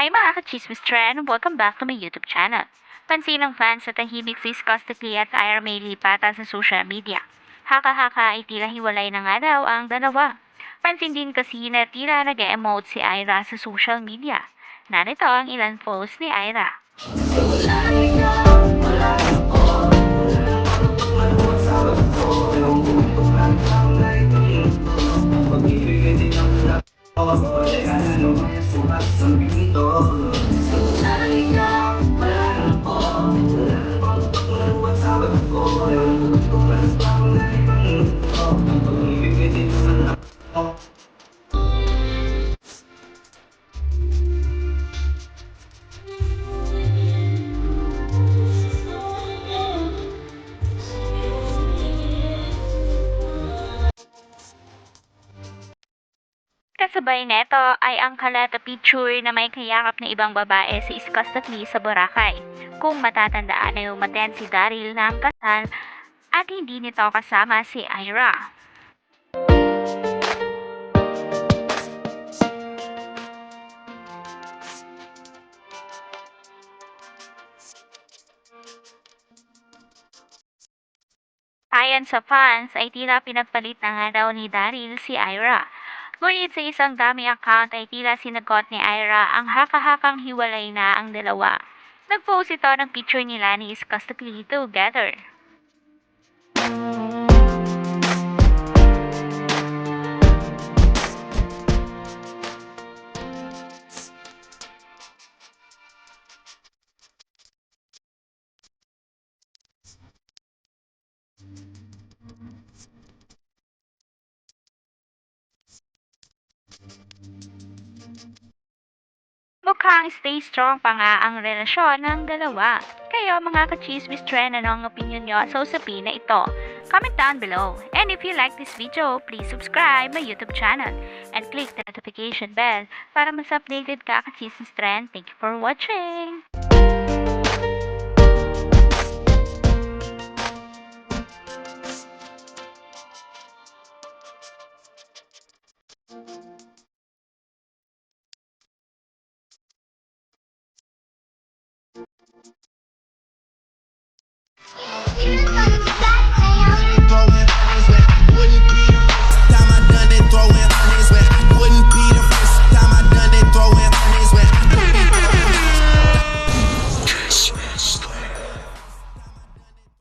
Hi mga ka-chismis trend! Welcome back to my YouTube channel. Pansin ng fans sa tahimik si Scostically at Ira may lipatan sa social media. Haka-haka ay tila hiwalay na nga daw ang dalawa. Pansin din kasi na tila nag-emote si Ira sa social media. Narito ang ilan post ni Ira. Kasabay neto ay ang kalata picture na may kayakap na ibang babae sa Scostically sa Boracay. Kung matatandaan ay umaten si Daryl ng kasal at hindi nito kasama si Ira. Ayon sa fans ay tila pinagpalit na nga daw ni Daryl si Ira. Ngunit sa isang dummy account ay tila sinagot ni Ira ang haka-hakang hiwalay na ang dalawa. Nag-post ito ng picture nila ni Scostically together. Mukhang stay strong pa nga ang relasyon ng dalawa. Kayo mga ka-chismis trend, ano ang opinion nyo sa usapin na ito? Comment down below. And if you like this video, please subscribe my YouTube channel and click the notification bell para mas updated ka ka-chismis trend. Thank you for watching!